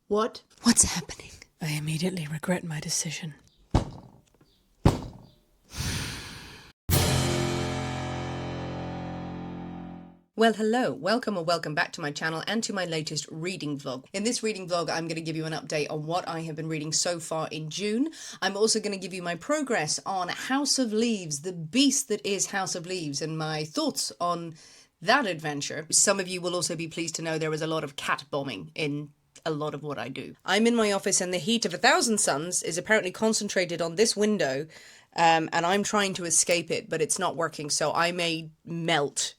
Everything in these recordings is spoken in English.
What? What's happening? I immediately regret my decision. Well, hello, welcome or welcome back to my channel and to my latest reading vlog. In this reading vlog, I'm going to give you an update on what I have been reading so far in June. I'm also going to give you my progress on House of Leaves, the beast that is House of Leaves, and my thoughts on that adventure. Some of you will also be pleased to know there was a lot of cat bombing in a lot of what I do. I'm in my office and the heat of 1,000 suns is apparently concentrated on this window, and I'm trying to escape it, but it's not working, so I may melt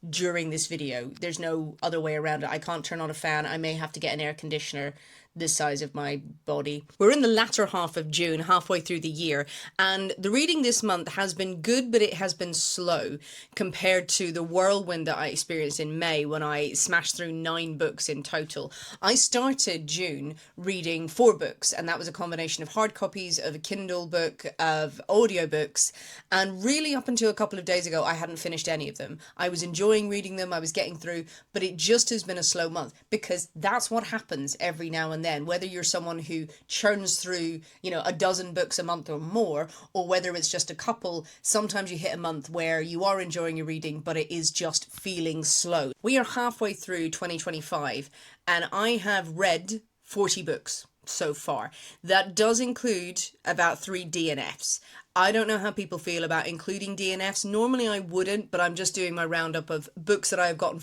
during this video. There's no other way around it. I can't turn on a fan. I may have to get an air conditioner this size of my body. We're in the latter half of June, halfway through the year, and the reading this month has been good, but it has been slow compared to the whirlwind that I experienced in May when I smashed through 9 books in total. I started June reading 4 books, and that was a combination of hard copies, of a Kindle book, of audiobooks, and really up until a couple of days ago I hadn't finished any of them. I was enjoying reading them, I was getting through, but it just has been a slow month because that's what happens every now and then, whether you're someone who churns through, a dozen books a month or more, or whether it's just a couple. Sometimes you hit a month where you are enjoying your reading, but it is just feeling slow. We are halfway through 2025, and I have read 40 books so far. That does include about 3 DNFs. I don't know how people feel about including DNFs. Normally I wouldn't, but I'm just doing my roundup of books that I've gotten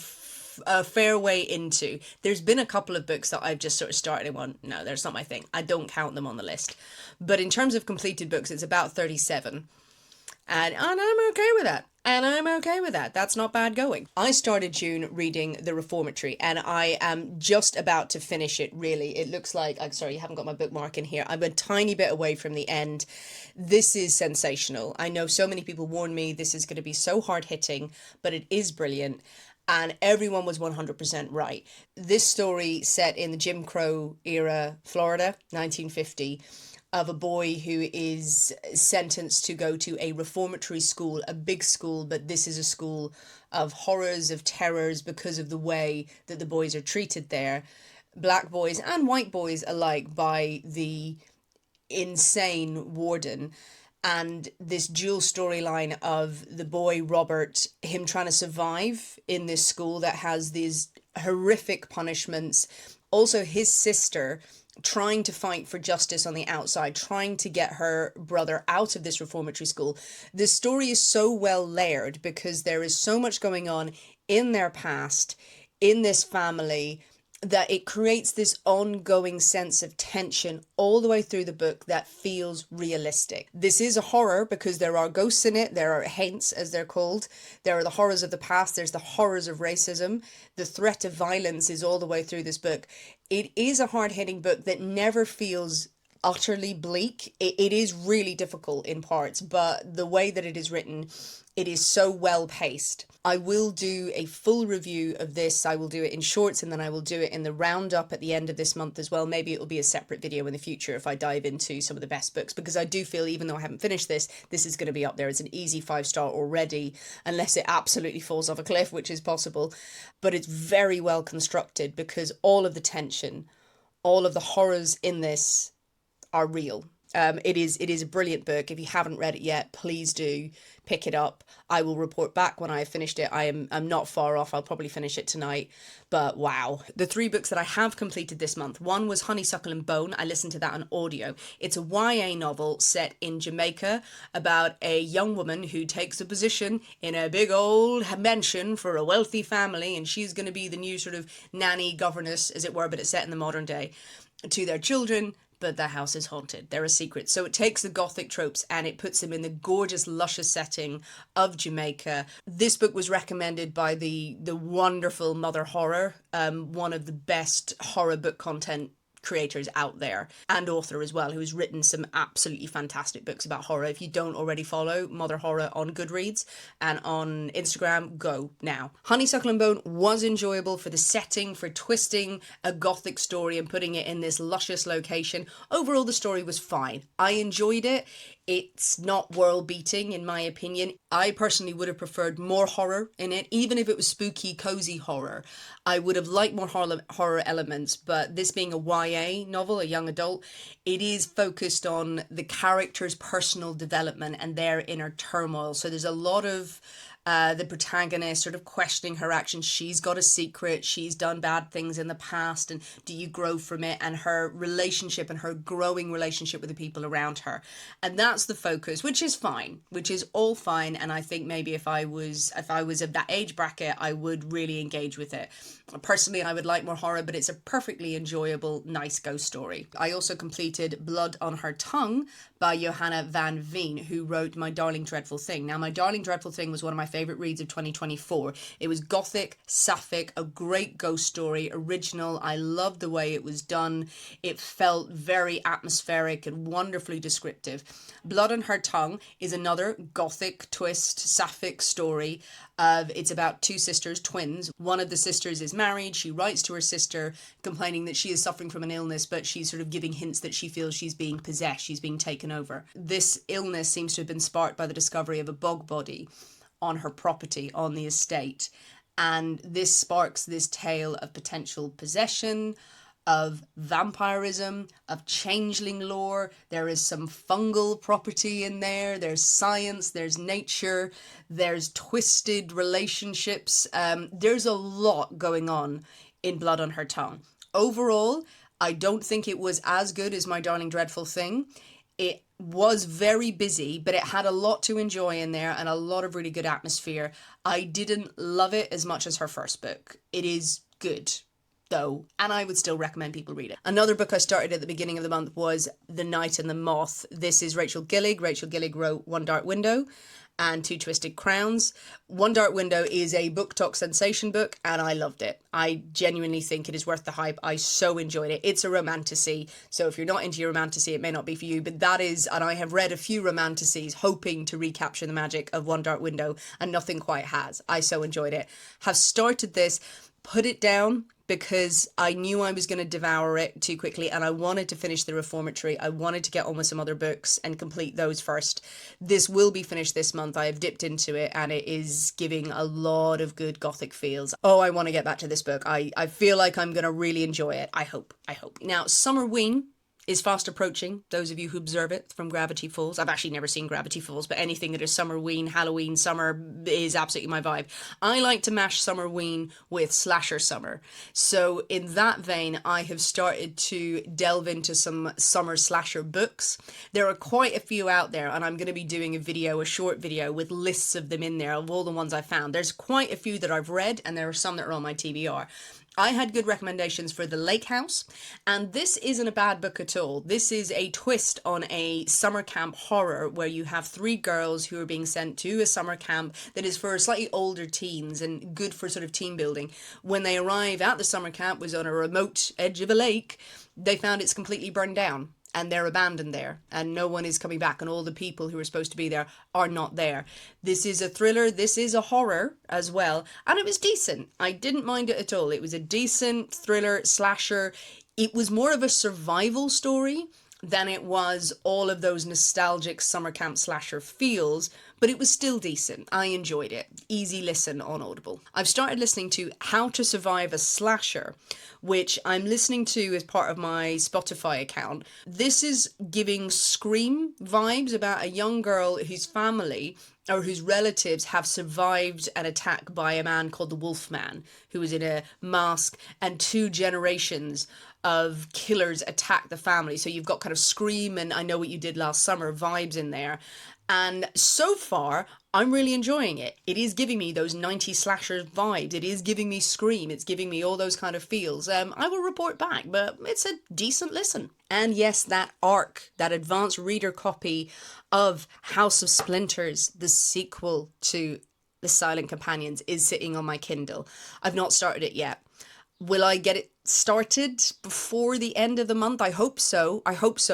a fair way into. There's been a couple of books that I've just sort of started and gone, no, that's not my thing. I don't count them on the list. But in terms of completed books, it's about 37. And I'm okay with that. That's not bad going. I started June reading The Reformatory, and I am just about to finish it, really. It looks like, I'm sorry, you haven't got my bookmark in here. I'm a tiny bit away from the end. This is sensational. I know so many people warned me this is going to be so hard-hitting, but it is brilliant. And everyone was 100% right. This story set in the Jim Crow era, Florida, 1950, of a boy who is sentenced to go to a reformatory school, a big school, but this is a school of horrors, of terrors, because of the way that the boys are treated there, black boys and white boys alike, by the insane warden. And this dual storyline of the boy Robert, him trying to survive in this school that has these horrific punishments. Also his sister trying to fight for justice on the outside, trying to get her brother out of this reformatory school. The story is so well layered because there is so much going on in their past, in this family, that it creates this ongoing sense of tension all the way through the book that feels realistic. This is a horror because there are ghosts in it, there are haints as they're called, there are the horrors of the past, there's the horrors of racism, the threat of violence is all the way through this book. It is a hard-hitting book that never feels utterly bleak. It is really difficult in parts, but the way that it is written, it is so well paced. I will do a full review of this. I will do it in shorts, and then I will do it in the roundup at the end of this month as well. Maybe it will be a separate video in the future if I dive into some of the best books, because I do feel, even though I haven't finished this is going to be up there. It's an easy 5-star already, unless it absolutely falls off a cliff, which is possible. But it's very well constructed because all of the tension, all of the horrors in this are real. It is a brilliant book. If you haven't read it yet, please do pick it up. I will report back when I have finished it. I'm not far off. I'll probably finish it tonight. But wow. The 3 books that I have completed this month. One was Honeysuckle and Bone. I listened to that on audio. It's a YA novel set in Jamaica about a young woman who takes a position in a big old mansion for a wealthy family, and she's going to be the new sort of nanny governess, as it were, but it's set in the modern day, to their children. But their house is haunted. There are secrets. So it takes the gothic tropes and it puts them in the gorgeous, luscious setting of Jamaica. This book was recommended by the wonderful Mother Horror, one of the best horror book content creators out there, and author as well, who has written some absolutely fantastic books about horror. If you don't already follow Mother Horror on Goodreads and on Instagram, go now. Honeysuckle and Bone was enjoyable for the setting, for twisting a gothic story and putting it in this luscious location. Overall, the story was fine. I enjoyed it. It's not world beating, in my opinion. I personally would have preferred more horror in it, even if it was spooky, cozy horror. I would have liked more horror elements, but this being a YA novel, a young adult, it is focused on the character's personal development and their inner turmoil. So there's a lot of the protagonist sort of questioning her actions. She's got a secret. She's done bad things in the past. And do you grow from it? And her relationship and her growing relationship with the people around her. And that's the focus, which is fine, which is all fine. And I think maybe if I was of that age bracket, I would really engage with it. Personally, I would like more horror, but it's a perfectly enjoyable, nice ghost story. I also completed Blood on Her Tongue by Johanna van Veen, who wrote My Darling Dreadful Thing. Now, My Darling Dreadful Thing was one of my favourite reads of 2024. It was gothic, sapphic, a great ghost story, original. I loved the way it was done. It felt very atmospheric and wonderfully descriptive. Blood on Her Tongue is another gothic twist, sapphic story. It's about two sisters, twins. One of the sisters is married. She writes to her sister complaining that she is suffering from an illness, but she's sort of giving hints that she feels she's being possessed, she's being taken over. This illness seems to have been sparked by the discovery of a bog body on her property, on the estate. And this sparks this tale of potential possession, of vampirism, of changeling lore. There is some fungal property in there. There's science, there's nature, there's twisted relationships. There's a lot going on in Blood on Her Tongue. Overall, I don't think it was as good as My Darling Dreadful Thing. It was very busy, but it had a lot to enjoy in there and a lot of really good atmosphere. I didn't love it as much as her first book. It is good, though, and I would still recommend people read it. Another book I started at the beginning of the month was The Night and the Moth. This is Rachel Gillig. Rachel Gillig wrote One Dark Window and Two Twisted Crowns. One Dark Window is a book talk sensation book, and I loved it. I genuinely think it is worth the hype. I so enjoyed it. It's a romantasy, so if you're not into your romantasy, it may not be for you, but that is, and I have read a few romantasies hoping to recapture the magic of One Dark Window, and nothing quite has. I so enjoyed it. Have started this, put it down, because I knew I was going to devour it too quickly and I wanted to finish The Reformatory. I wanted to get on with some other books and complete those first. This will be finished this month. I have dipped into it and it is giving a lot of good gothic feels. Oh, I want to get back to this book. I feel like I'm going to really enjoy it. I hope. Now, Summerween is fast approaching, those of you who observe it from Gravity Falls. I've actually never seen Gravity Falls, but anything that is Summerween, Halloween, summer is absolutely my vibe. I like to mash Summerween with slasher summer. So in that vein, I have started to delve into some summer slasher books. There are quite a few out there, and I'm going to be doing a short video with lists of them in there, of all the ones I found. There's quite a few that I've read, and there are some that are on my TBR. I had good recommendations for The Lake House, and this isn't a bad book at all. This is a twist on a summer camp horror where you have three girls who are being sent to a summer camp that is for slightly older teens and good for sort of team building. When they arrive at the summer camp, was on a remote edge of a lake, they found it's completely burned down. And they're abandoned there, and no one is coming back, and all the people who are supposed to be there are not there. This is a thriller, this is a horror as well, and it was decent. I didn't mind it at all. It was a decent thriller, slasher. It was more of a survival story than it was all of those nostalgic summer camp slasher feels, but it was still decent. I enjoyed it. Easy listen on Audible. I've started listening to How to Survive a Slasher, which I'm listening to as part of my Spotify account. This is giving Scream vibes about a young girl whose family or whose relatives have survived an attack by a man called the Wolfman, who was in a mask, and 2 generations of killers attack the family. So you've got kind of Scream and I Know What You Did Last Summer vibes in there. And so far, I'm really enjoying it. It is giving me those 90s slasher vibes. It is giving me Scream. It's giving me all those kind of feels. I will report back, but it's a decent listen. And yes, that ARC, that advanced reader copy of House of Splinters, the sequel to The Silent Companions, is sitting on my Kindle. I've not started it yet. Will I get it started before the end of the month? I hope so.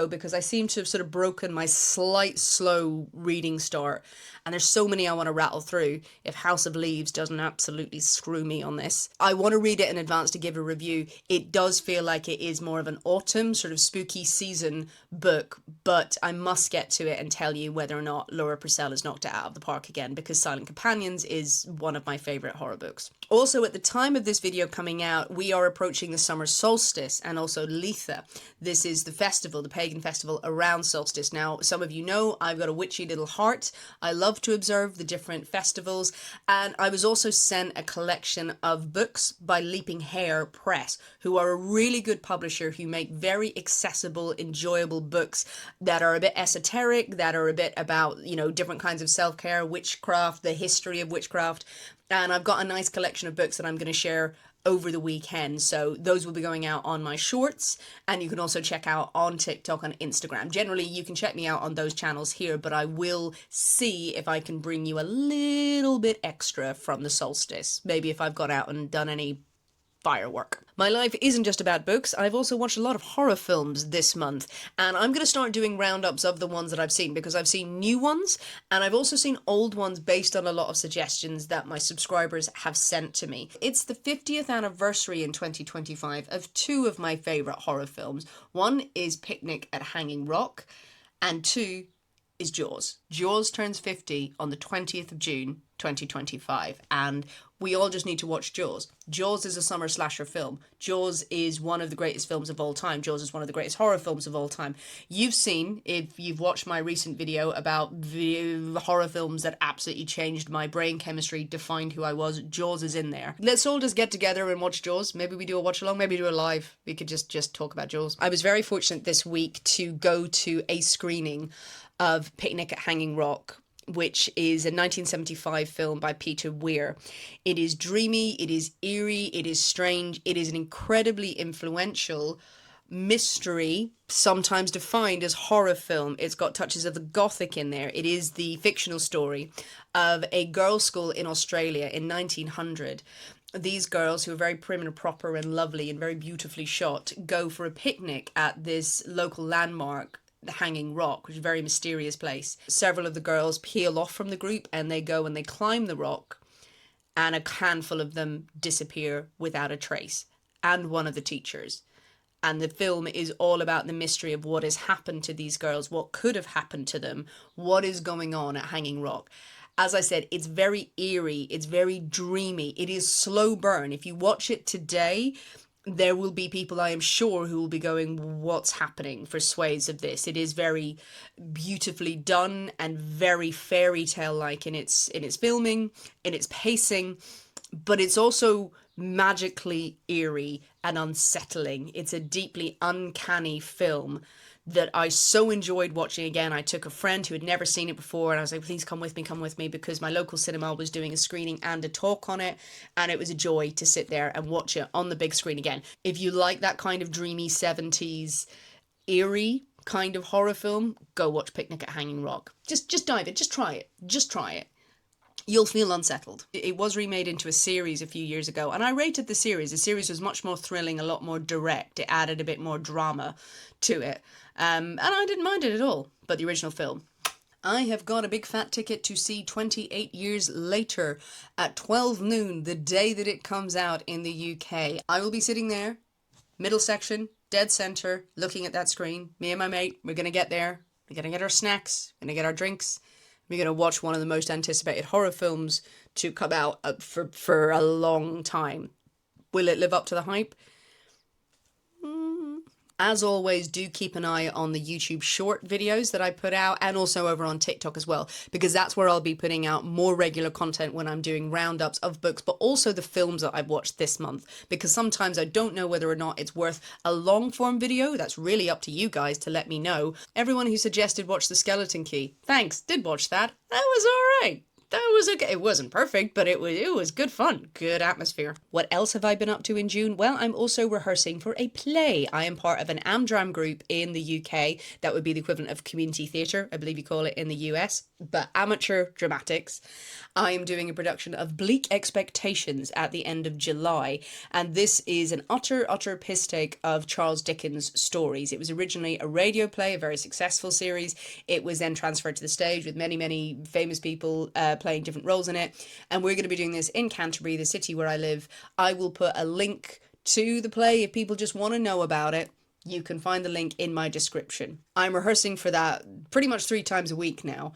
Because I seem to have sort of broken my slight slow reading start. and there's so many I want to rattle through if House of Leaves doesn't absolutely screw me on this. I want to read it in advance to give a review. It does feel like it is more of an autumn, sort of spooky season book, but I must get to it and tell you whether or not Laura Purcell has knocked it out of the park again, because Silent Companions is one of my favourite horror books. Also, at the time of this video coming out, we are approaching the summer solstice and also Litha. This is the festival, the pagan festival around solstice. Now, some of you know I've got a witchy little heart. I love to observe the different festivals, and I was also sent a collection of books by Leaping Hare Press, who are a really good publisher who make very accessible, enjoyable books that are a bit esoteric, that are a bit about, you know, different kinds of self-care, witchcraft, the history of witchcraft. And I've got a nice collection of books that I'm going to share over the weekend. So those will be going out on my shorts, and you can also check out on TikTok and Instagram. Generally, you can check me out on those channels here, but I will see if I can bring you a little bit extra from the solstice. Maybe if I've gone out and done any firework. My life isn't just about books. I've also watched a lot of horror films this month, and I'm going to start doing roundups of the ones that I've seen, because I've seen new ones and I've also seen old ones based on a lot of suggestions that my subscribers have sent to me. It's the 50th anniversary in 2025 of two of my favourite horror films. One is Picnic at Hanging Rock, and two is Jaws. Jaws turns 50 on the 20th of June 2025, and we all just need to watch Jaws. Jaws is a summer slasher film. Jaws is one of the greatest films of all time. Jaws is one of the greatest horror films of all time. You've seen, if you've watched my recent video about the horror films that absolutely changed my brain chemistry, defined who I was, Jaws is in there. Let's all just get together and watch Jaws. Maybe we do a watch along, maybe do a live. We could just talk about Jaws. I was very fortunate this week to go to a screening of Picnic at Hanging Rock, which is a 1975 film by Peter Weir. It is dreamy, it is eerie, it is strange, it is an incredibly influential mystery, sometimes defined as horror film. It's got touches of the gothic in there. It is the fictional story of a girls' school in Australia in 1900. These girls, who are very prim and proper and lovely and very beautifully shot, go for a picnic at this local landmark, the Hanging Rock, which is a very mysterious place. Several of the girls peel off from the group and they go and they climb the rock, and a handful of them disappear without a trace, and one of the teachers. And the film is all about the mystery of what has happened to these girls, what could have happened to them, what is going on at Hanging Rock. As I said, it's very eerie, it's very dreamy, it is slow burn. If you watch it today, there will be people, I am sure, who will be going, what's happening, for swathes of this. It is very beautifully done and very fairy tale like in its filming, in its pacing, but it's also magically eerie and unsettling. It's a deeply uncanny film that I so enjoyed watching again. I took a friend who had never seen it before, and I was like, please come with me, because my local cinema was doing a screening and a talk on it, and it was a joy to sit there and watch it on the big screen again. If you like that kind of dreamy 70s eerie kind of horror film, go watch Picnic at Hanging Rock. Just dive it, just try it. You'll feel unsettled. It was remade into a series a few years ago, and I rated the series. The series was much more thrilling, a lot more direct. It added a bit more drama to it, and I didn't mind it at all. But the original film, I have got a big fat ticket to see 28 Years Later at 12 noon, the day that it comes out in the UK. I will be sitting there, middle section, dead centre, looking at that screen. Me and my mate, we're going to get there. We're going to get our snacks, we're going to get our drinks. We're going to watch one of the most anticipated horror films to come out for a long time. Will it live up to the hype? As always, do keep an eye on the YouTube short videos that I put out, and also over on TikTok as well, because that's where I'll be putting out more regular content when I'm doing roundups of books, but also the films that I've watched this month, because sometimes I don't know whether or not it's worth a long form video. That's really up to you guys to let me know. Everyone who suggested watch The Skeleton Key, thanks, did watch that. That was alright. that was okay. It wasn't perfect, but it was good fun, good atmosphere. What else have I been up to in June? Well, I'm also rehearsing for a play. I am part of an Amdram group in the UK. That would be the equivalent of community theatre, I believe you call it in the US, but amateur dramatics. I am doing a production of Bleak Expectations at the end of July, and this is an utter piss take of Charles Dickens' stories. It was originally a radio play, a very successful series. It was then transferred to the stage with many famous people playing different roles in it, and we're going to be doing this in Canterbury, the city where I live. I will put a link to the play if people just want to know about it. You can find the link in my description. I'm rehearsing for that pretty much 3 times a week now.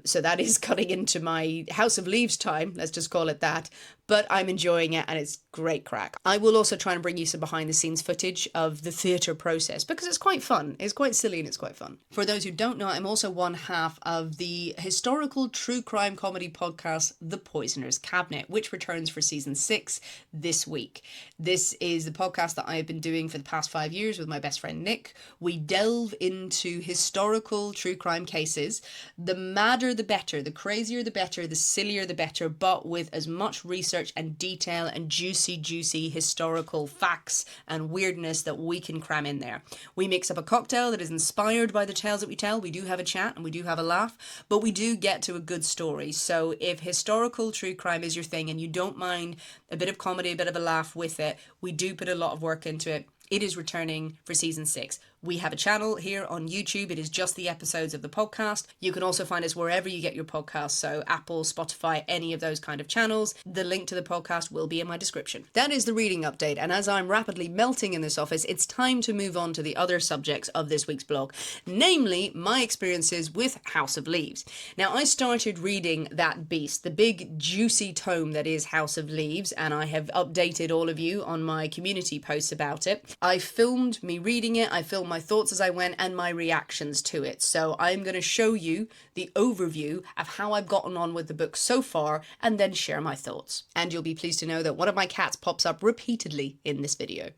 So that is cutting into my House of Leaves time, let's just call it that. But I'm enjoying it and it's great crack. I will also try and bring you some behind the scenes footage of the theatre process because it's quite fun. It's quite silly and it's quite fun. For those who don't know, I'm also one half of the historical true crime comedy podcast, The Poisoner's Cabinet, which returns for season 6 this week. This is the podcast that I have been doing for the past 5 years with my best friend Nick. We delve into historical true crime cases. The madder the better, the crazier the better, the sillier the better, but with as much research and detail and juicy historical facts and weirdness that we can cram in there. We mix up a cocktail that is inspired by the tales that we tell. We do have a chat and we do have a laugh, but we do get to a good story. So if historical true crime is your thing and you don't mind a bit of comedy, a bit of a laugh with it, we do put a lot of work into it. It is returning for season 6. We have a channel here on YouTube. It is just the episodes of the podcast. You can also find us wherever you get your podcasts, so Apple, Spotify, any of those kind of channels. The link to the podcast will be in my description. That is the reading update, and as I'm rapidly melting in this office, it's time to move on to the other subjects of this week's blog, namely my experiences with House of Leaves. Now, I started reading that beast, the big juicy tome that is House of Leaves, and I have updated all of you on my community posts about it. I filmed me reading it, I filmed my thoughts as I went and my reactions to it. So I'm going to show you the overview of how I've gotten on with the book so far and then share my thoughts. And you'll be pleased to know that one of my cats pops up repeatedly in this video.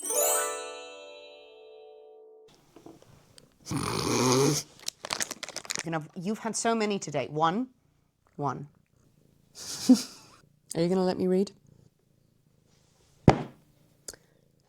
You've had so many today. One. Are you going to let me read?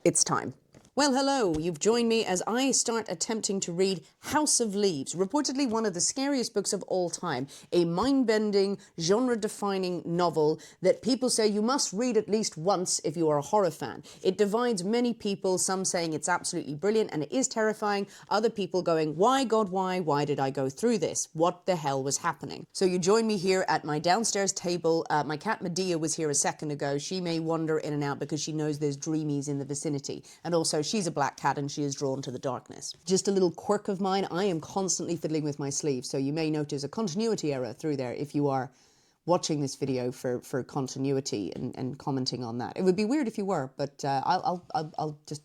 It's time. Well, hello, you've joined me as I start attempting to read House of Leaves, reportedly one of the scariest books of all time, a mind-bending, genre-defining novel that people say you must read at least once if you are a horror fan. It divides many people, some saying it's absolutely brilliant and it is terrifying, other people going, why God, why did I go through this? What the hell was happening? So you join me here at my downstairs table. My cat Medea was here a second ago. She may wander in and out because she knows there's dreamies in the vicinity, and also she's a black cat and she is drawn to the darkness. Just a little quirk of mine, I am constantly fiddling with my sleeve, so you may notice a continuity error through there if you are watching this video for continuity and commenting on that. It would be weird if you were, but I'll just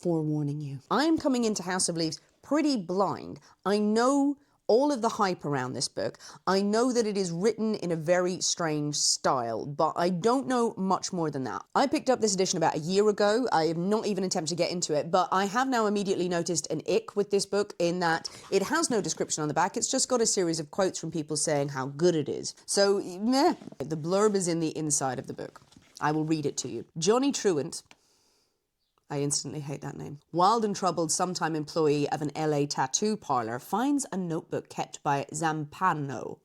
forewarning you. I am coming into House of Leaves pretty blind. I know all of the hype around this book. I know that it is written in a very strange style, but I don't know much more than that. I picked up this edition about a year ago. I have not even attempted to get into it, but I have now immediately noticed an ick with this book in that it has no description on the back. It's just got a series of quotes from people saying how good it is. So, meh. The blurb is in the inside of the book. I will read it to you. Johnny Truant, I instantly hate that name, wild and troubled sometime employee of an LA tattoo parlor, finds a notebook kept by Zampano,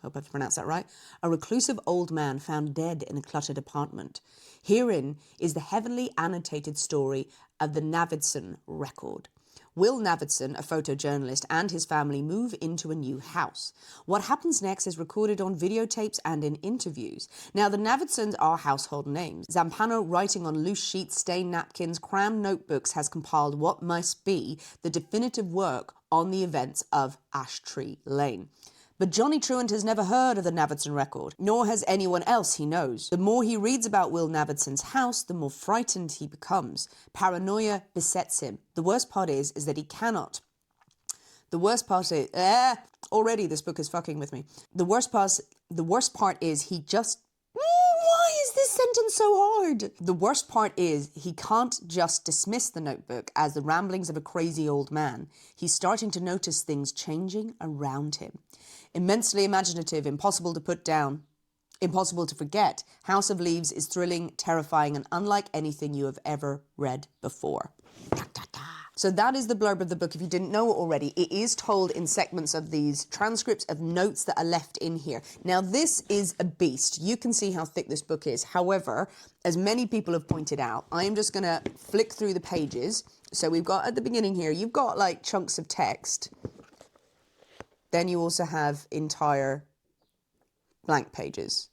hope I've pronounced that right, a reclusive old man found dead in a cluttered apartment. Herein is the heavily annotated story of the Navidson record. Will Navidson, a photojournalist, and his family move into a new house. What happens next is recorded on videotapes and in interviews. Now, the Navidsons are household names. Zampano, writing on loose sheets, stained napkins, crammed notebooks, has compiled what must be the definitive work on the events of Ash Tree Lane. But Johnny Truant has never heard of the Navidson record, nor has anyone else he knows. The more he reads about Will Navidson's house, the more frightened he becomes. Paranoia besets him. The worst part is that he cannot. Already this book is fucking with me. The worst part is he just... Why is this sentence so hard? The worst part is he can't just dismiss the notebook as the ramblings of a crazy old man. He's starting to notice things changing around him. Immensely imaginative, impossible to put down, impossible to forget. House of Leaves is thrilling, terrifying, and unlike anything you have ever read before. So that is the blurb of the book. If you didn't know it already, it is told in segments of these transcripts of notes that are left in here. Now, this is a beast. You can see how thick this book is. However, as many people have pointed out, I am just going to flick through the pages. So we've got at the beginning here, you've got like chunks of text. Then you also have entire blank pages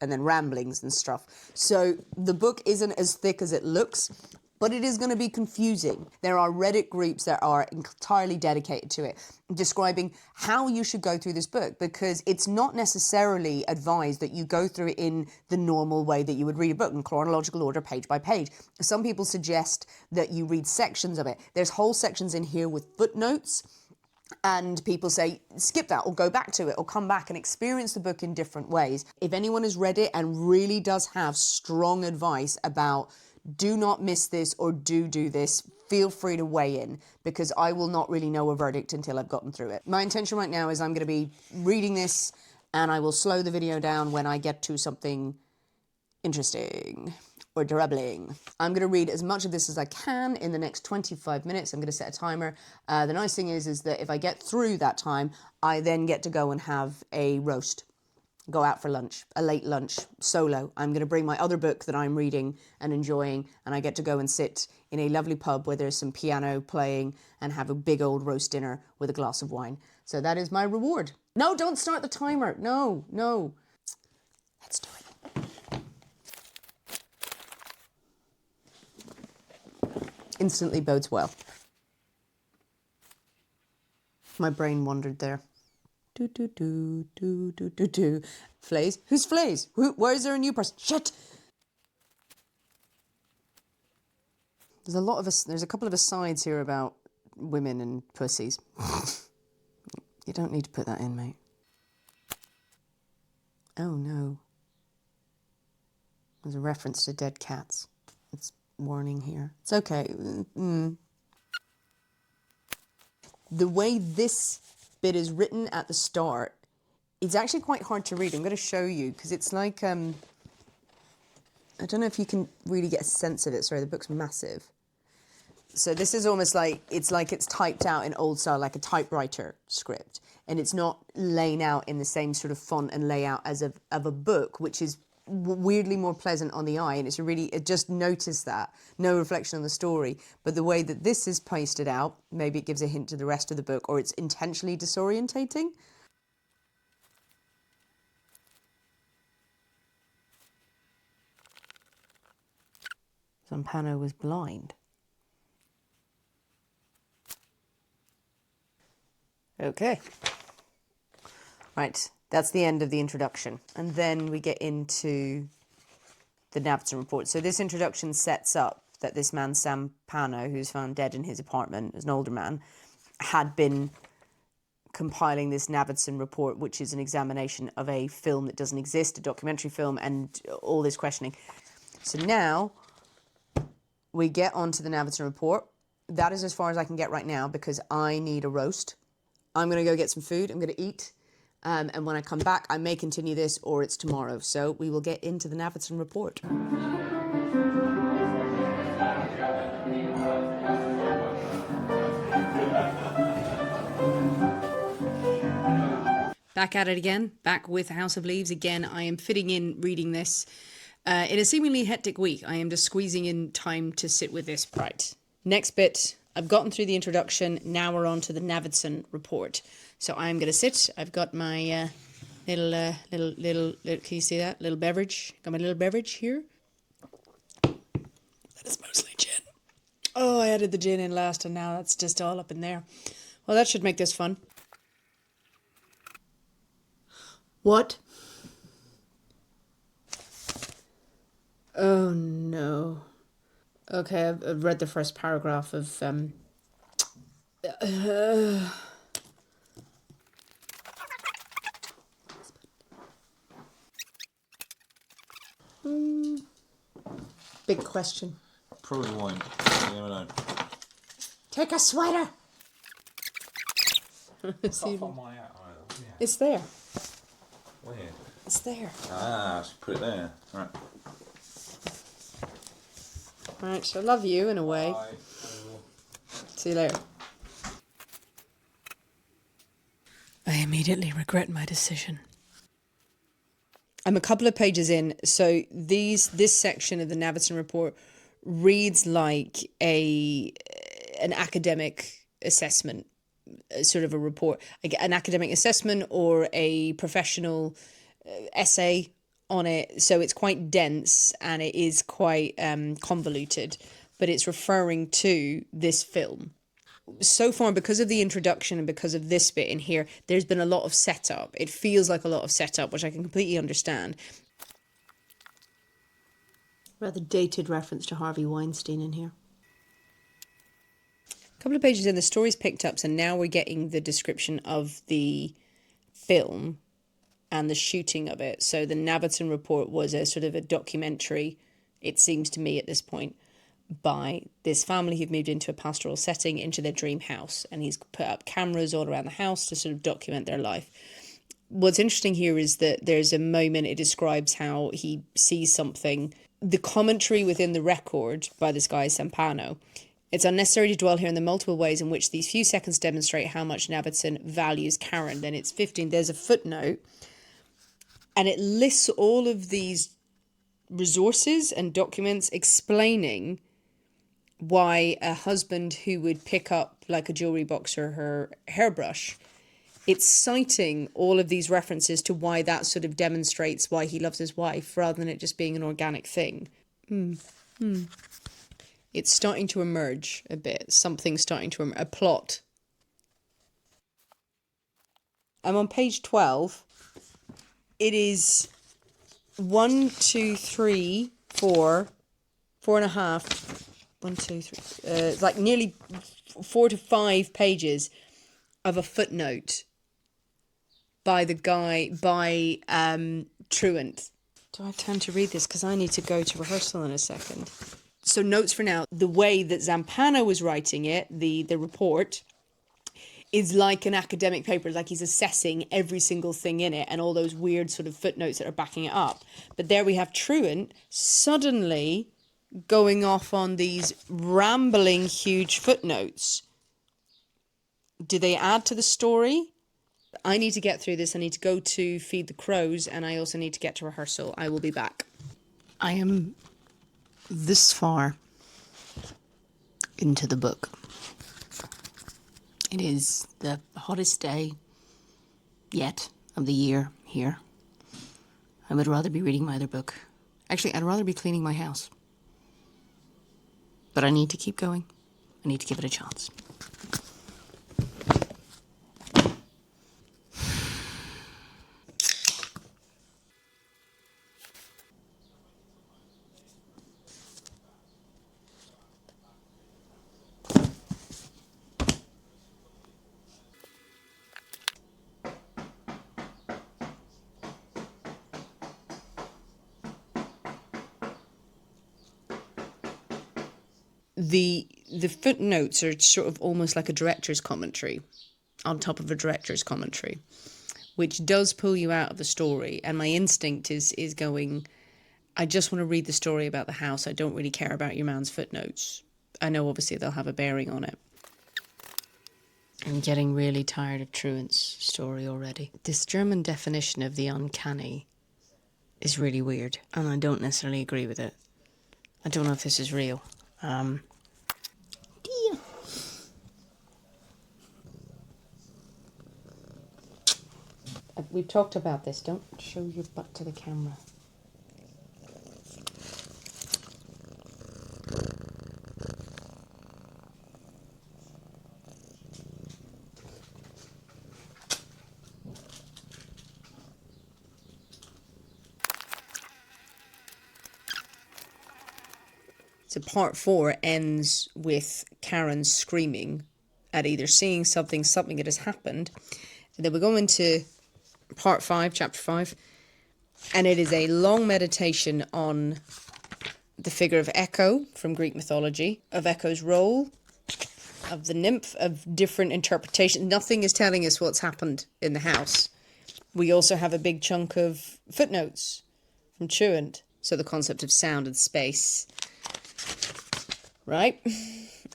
and then ramblings and stuff. So the book isn't as thick as it looks, but it is going to be confusing. There are Reddit groups that are entirely dedicated to it, describing how you should go through this book, because it's not necessarily advised that you go through it in the normal way that you would read a book, in chronological order, page by page. Some people suggest that you read sections of it. There's whole sections in here with footnotes, and people say, skip that or go back to it or come back and experience the book in different ways. If anyone has read it and really does have strong advice about do not miss this or do this, feel free to weigh in, because I will not really know a verdict until I've gotten through it. My intention right now is I'm going to be reading this and I will slow the video down when I get to something interesting or troubling. I'm going to read as much of this as I can in the next 25 minutes. I'm going to set a timer. The nice thing is that if I get through that time, I then get to go and have a roast. Go out for lunch, a late lunch, solo. I'm going to bring my other book that I'm reading and enjoying, and I get to go and sit in a lovely pub where there's some piano playing and have a big old roast dinner with a glass of wine. So that is my reward. No, don't start the timer. No. Let's do it. Instantly bodes well. My brain wandered there. Flays? Who's Flays? Why is there a new person? Shit! There's a couple of asides here about women and pussies. You don't need to put that in, mate. Oh no. There's a reference to dead cats. It's warning here. It's okay. The way this bit is written at the start, it's actually quite hard to read. I'm going to show you, because it's like, I don't know if you can really get a sense of it. Sorry, the book's massive. So this is almost like it's typed out in old style, like a typewriter script. And it's not laying out in the same sort of font and layout as of a book, which is weirdly more pleasant on the eye. And it just notice that. No reflection on the story. But the way that this is pasted out, maybe it gives a hint to the rest of the book, or it's intentionally disorientating. Zampano was blind. Okay. Right, that's the end of the introduction. And then we get into the Navidson report. So this introduction sets up that this man, Zampano, who's found dead in his apartment as an older man, had been compiling this Navidson report, which is an examination of a film that doesn't exist, a documentary film, and all this questioning. So now we get onto the Navidson report. That is as far as I can get right now, because I need a roast. I'm going to go get some food. I'm going to eat. And when I come back, I may continue this, or it's tomorrow. So we will get into the Navidson report. Back at it again, back with House of Leaves again. I am fitting in reading this in a seemingly hectic week. I am just squeezing in time to sit with this. Right. Next bit. I've gotten through the introduction. Now we're on to the Navidson report. So I'm going to sit. I've got my little, can you see that? Little beverage. Got my little beverage here. That is mostly gin. Oh, I added the gin in last and now that's just all up in there. Well, that should make this fun. What? Oh, no. Okay, I've read the first paragraph of, Big question. Probably won't. You never know. Take a sweater. Can't find my hat either. Yeah. It's there. Where? It's there. Ah, just put it there. Right. Right, so I love you in a way. Bye. See you later. I immediately regret my decision. I'm a couple of pages in, so this section of the Navidson report reads like an academic assessment, sort of a report, an academic assessment or a professional essay on it. So it's quite dense and it is quite convoluted, but it's referring to this film. So far, because of the introduction and because of this bit in here, there's been a lot of setup. It feels like a lot of setup, which I can completely understand. Rather dated reference to Harvey Weinstein in here. A couple of pages in, the story's picked up, so now we're getting the description of the film and the shooting of it. So the Navidson report was a sort of a documentary, it seems to me at this point, by this family who've moved into a pastoral setting, into their dream house, and he's put up cameras all around the house to sort of document their life. What's interesting here is that there's a moment, it describes how he sees something. The commentary within the record by this guy Zampano: it's unnecessary to dwell here on the multiple ways in which these few seconds demonstrate how much Navidson values Karen. Then it's 15, there's a footnote, and it lists all of these resources and documents explaining why a husband who would pick up like a jewelry box or her hairbrush, it's citing all of these references to why that sort of demonstrates why he loves his wife rather than it just being an organic thing. It's starting to emerge a bit. Something's starting to emerge. A plot. I'm on page 12. It is 1, 2, 3, 4, 4.5. 1, 2, 3. It's like nearly 4 to 5 pages of a footnote by the guy, by Truant. Do I have time to read this? Because I need to go to rehearsal in a second. So notes for now. The way that Zampano was writing it, the report, is like an academic paper, like he's assessing every single thing in it and all those weird sort of footnotes that are backing it up. But there we have Truant suddenly going off on these rambling huge footnotes. Do they add to the story? I need to get through this. I need to go to feed the crows and I also need to get to rehearsal. I will be back. I am this far into the book. It is the hottest day yet of the year here. I would rather be reading my other book. Actually, I'd rather be cleaning my house. But I need to keep going. I need to give it a chance. The footnotes are sort of almost like a director's commentary on top of a director's commentary, which does pull you out of the story. And my instinct is going, I just want to read the story about the house. I don't really care about your man's footnotes. I know obviously they'll have a bearing on it. I'm getting really tired of Truant's story already. This German definition of the uncanny is really weird, and I don't necessarily agree with it. I don't know if this is real. We've talked about this. Don't show your butt to the camera. So part 4 ends with Karen screaming at either seeing something that has happened. And then we go into part 5, chapter 5, And it is a long meditation on the figure of Echo from Greek mythology, of Echo's role, of the nymph, of different interpretations. Nothing is telling us what's happened in the house. We also have a big chunk of footnotes from Truant. So the concept of sound and space. Right?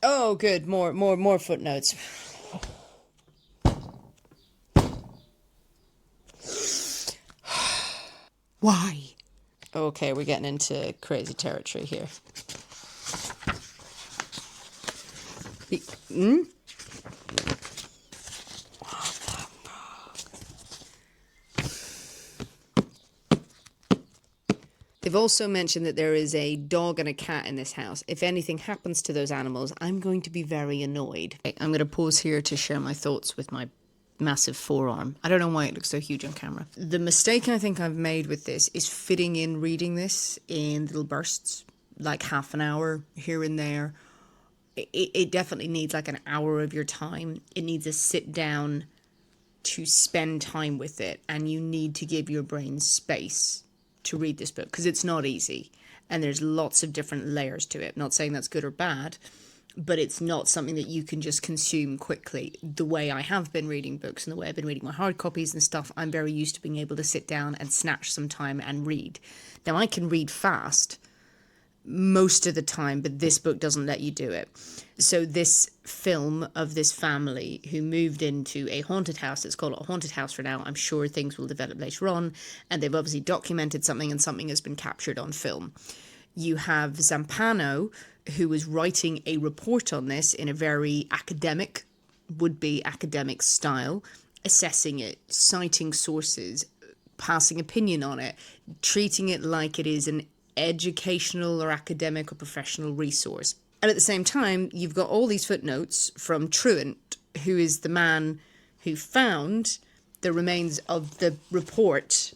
Oh, good. More footnotes. Why? Okay, we're getting into crazy territory here. They've also mentioned that there is a dog and a cat in this house. If anything happens to those animals, I'm going to be very annoyed. I'm going to pause here to share my thoughts with my massive forearm. I don't know why it looks so huge on camera. The mistake I think I've made with this is fitting in reading this in little bursts, like half an hour here and there. It definitely needs like an hour of your time. It needs a sit down to spend time with it, and you need to give your brain space to read this book because it's not easy and there's lots of different layers to it. I'm not saying that's good or bad, but it's not something that you can just consume quickly. The way I have been reading books and the way I've been reading my hard copies and stuff, I'm very used to being able to sit down and snatch some time and read. Now, I can read fast most of the time, but this book doesn't let you do it. So this film of this family who moved into a haunted house, it's called a haunted house for now. I'm sure things will develop later on, and they've obviously documented something and something has been captured on film. You have Zampano, who was writing a report on this in a very academic, would-be academic style, assessing it, citing sources, passing opinion on it, treating it like it is an educational or academic or professional resource. And at the same time, you've got all these footnotes from Truant, who is the man who found the remains of the report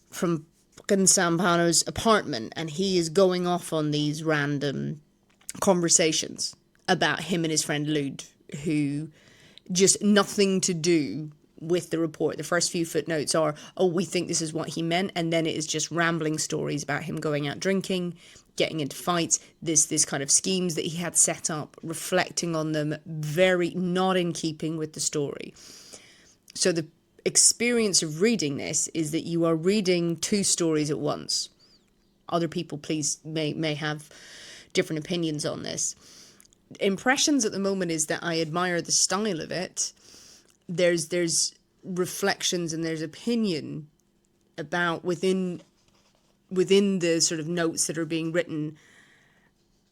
from Zampano's apartment, and he is going off on these random conversations about him and his friend Lud, who just nothing to do with the report. The first few footnotes are, oh, we think this is what he meant, and then it is just rambling stories about him going out drinking, getting into fights, this kind of schemes that he had set up, reflecting on them, very not in keeping with the story. So the experience of reading this is that you are reading two stories at once. Other people may have different opinions on this. Impressions at the moment is that I admire the style of it. There's reflections and there's opinion about within the sort of notes that are being written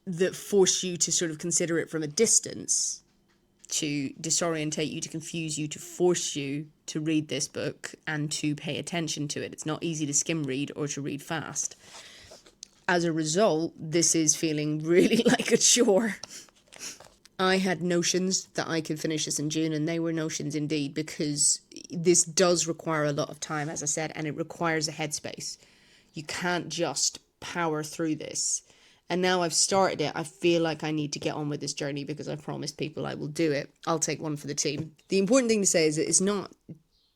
that force you to sort of consider it from a distance, to disorientate you, to confuse you, to force you to read this book and to pay attention to it. It's not easy to skim read or to read fast. As a result, this is feeling really like a chore. I had notions that I could finish this in June, and they were notions indeed, because this does require a lot of time, as I said, and it requires a headspace. You can't just power through this. And now I've started it, I feel like I need to get on with this journey because I promised people I will do it. I'll take one for the team. The important thing to say is that it's not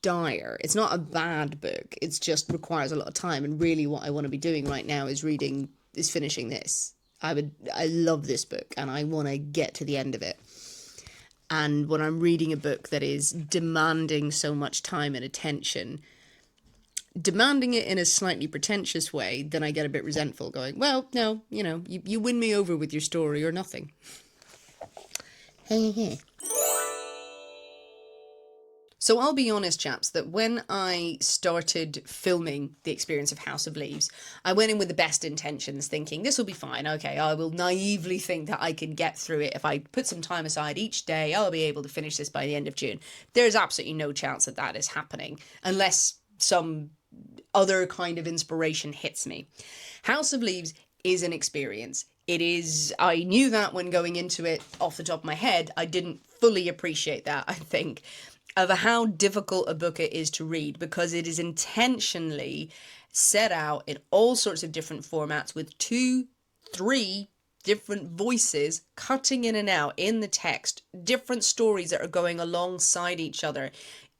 dire. It's not a bad book. It just requires a lot of time. And really what I want to be doing right now is finishing this. I love this book and I want to get to the end of it. And when I'm reading a book that is demanding so much time and attention, demanding it in a slightly pretentious way, then I get a bit resentful, going, well, no, you win me over with your story or nothing. So I'll be honest, chaps, that when I started filming the experience of House of Leaves, I went in with the best intentions, thinking this will be fine. Okay, I will naively think that I can get through it. If I put some time aside each day, I'll be able to finish this by the end of June. There's absolutely no chance that that is happening unless some other kind of inspiration hits me. House of Leaves is an experience. It is, I knew that when going into it off the top of my head. I didn't fully appreciate that, I think, of how difficult a book it is to read, because it is intentionally set out in all sorts of different formats with 2-3 different voices cutting in and out in the text, different stories that are going alongside each other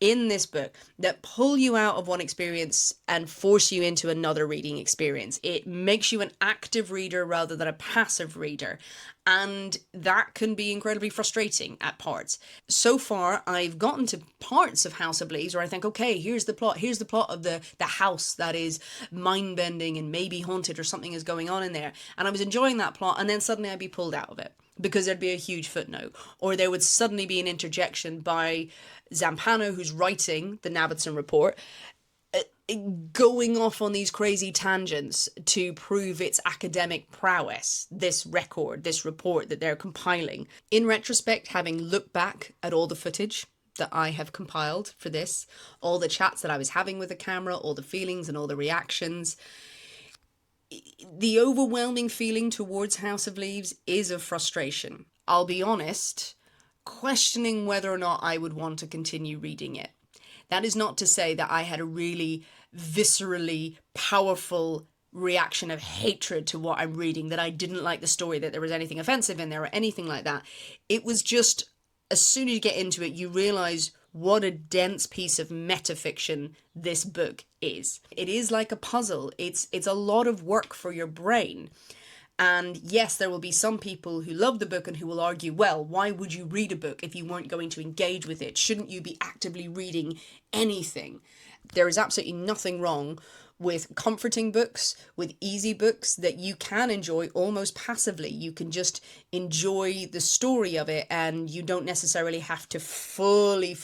in this book that pull you out of one experience and force you into another reading experience. It makes you an active reader rather than a passive reader. And that can be incredibly frustrating at parts. So far, I've gotten to parts of House of Leaves where I think, okay, here's the plot. Here's the plot of the house that is mind-bending and maybe haunted, or something is going on in there. And I was enjoying that plot, and then suddenly I'd be pulled out of it because there'd be a huge footnote, or there would suddenly be an interjection by Zampano, who's writing the Navidson report, going off on these crazy tangents to prove its academic prowess, this record, this report that they're compiling. In retrospect, having looked back at all the footage that I have compiled for this, all the chats that I was having with the camera, all the feelings and all the reactions, the overwhelming feeling towards House of Leaves is of frustration. I'll be honest, questioning whether or not I would want to continue reading it. That is not to say that I had a really viscerally powerful reaction of hatred to what I'm reading, that I didn't like the story, that there was anything offensive in there or anything like that. It was just, as soon as you get into it, you realize what a dense piece of metafiction this book is. It is like a puzzle. It's a lot of work for your brain. And yes, there will be some people who love the book and who will argue, well, why would you read a book if you weren't going to engage with it? Shouldn't you be actively reading anything? There is absolutely nothing wrong with comforting books, with easy books that you can enjoy almost passively. You can just enjoy the story of it, and you don't necessarily have to fully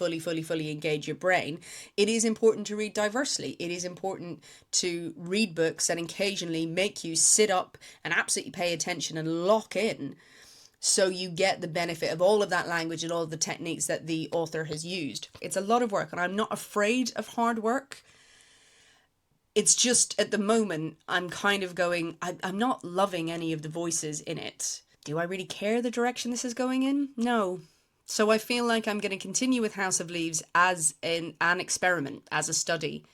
engage your brain. It is important to read diversely. It is important to read books that occasionally make you sit up and absolutely pay attention and lock in, so you get the benefit of all of that language and all of the techniques that the author has used. It's a lot of work, and I'm not afraid of hard work. It's just, at the moment, I'm kind of going, I'm not loving any of the voices in it. Do I really care the direction this is going in? No. So I feel like I'm going to continue with House of Leaves as an experiment, as a study.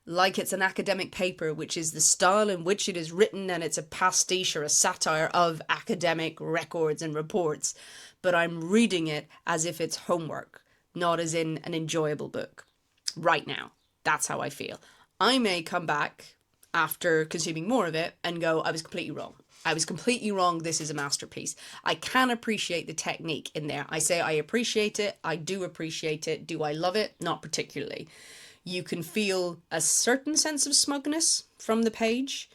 Like it's an academic paper, which is the style in which it is written, and it's a pastiche or a satire of academic records and reports. But I'm reading it as if it's homework, not as in an enjoyable book. Right now, that's how I feel. I may come back after consuming more of it and go, I was completely wrong. I was completely wrong. This is a masterpiece. I can appreciate the technique in there. I say I appreciate it. I do appreciate it. Do I love it? Not particularly. You can feel a certain sense of smugness from the page.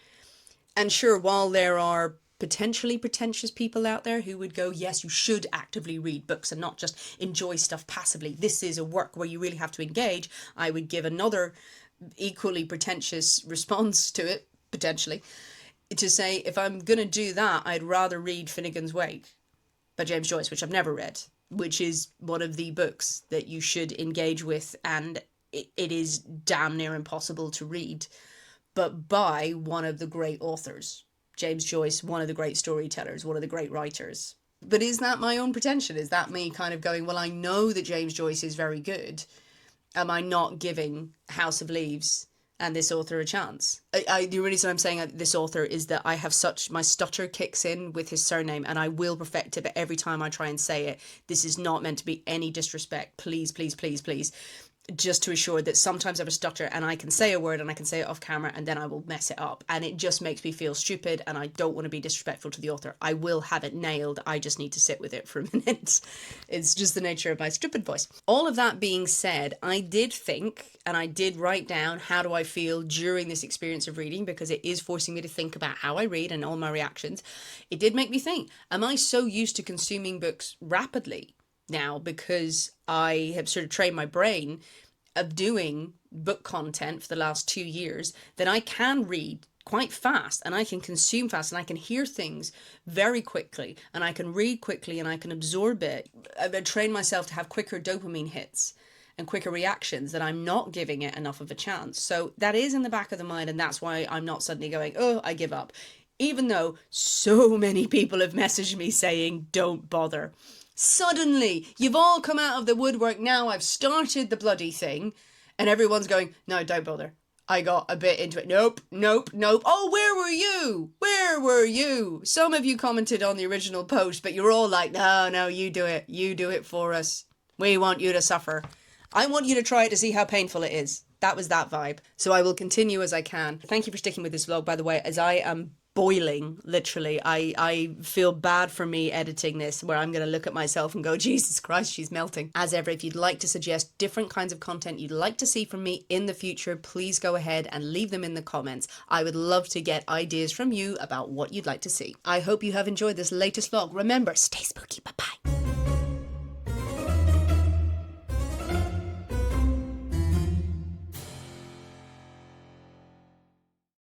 And sure, while there are potentially pretentious people out there who would go, yes, you should actively read books and not just enjoy stuff passively. This is a work where you really have to engage. I would give another equally pretentious response to it, potentially, to say, if I'm going to do that, I'd rather read Finnegan's Wake by James Joyce, which I've never read, which is one of the books that you should engage with, and it is damn near impossible to read, but by one of the great authors. James Joyce, one of the great storytellers, one of the great writers. But is that my own pretension? Is that me kind of going, well, I know that James Joyce is very good. Am I not giving House of Leaves and this author a chance? The reason I'm saying this author is that I have my stutter kicks in with his surname, and I will perfect it, but every time I try and say it, this is not meant to be any disrespect. Please, please, please, please. Just to assure that sometimes I have a stutter and I can say a word and I can say it off camera and then I will mess it up, and it just makes me feel stupid, and I don't want to be disrespectful to the author. I will have it nailed. I just need to sit with it for a minute. It's just the nature of my stupid voice. All of that being said, I did think, and I did write down how do I feel during this experience of reading, because it is forcing me to think about how I read and all my reactions. It did make me think, am I so used to consuming books rapidly now, because I have sort of trained my brain of doing book content for the last 2 years, that I can read quite fast and I can consume fast and I can hear things very quickly and I can read quickly and I can absorb it. I've trained myself to have quicker dopamine hits and quicker reactions, that I'm not giving it enough of a chance. So that is in the back of the mind, and that's why I'm not suddenly going, oh, I give up. Even though so many people have messaged me saying, don't bother. Suddenly, you've all come out of the woodwork now, I've started the bloody thing, and everyone's going, no, don't bother. I got a bit into it. Nope. Oh, where were you? Where were you? Some of you commented on the original post, but you're all like, no, you do it. You do it for us. We want you to suffer. I want you to try it to see how painful it is. That was that vibe. So I will continue as I can. Thank you for sticking with this vlog, by the way, as I am boiling, literally. I feel bad for me editing this, where I'm going to look at myself and go, Jesus Christ, she's melting. As ever, if you'd like to suggest different kinds of content you'd like to see from me in the future, please go ahead and leave them in the comments. I would love to get ideas from you about what you'd like to see. I hope you have enjoyed this latest vlog. Remember, stay spooky. Bye-bye.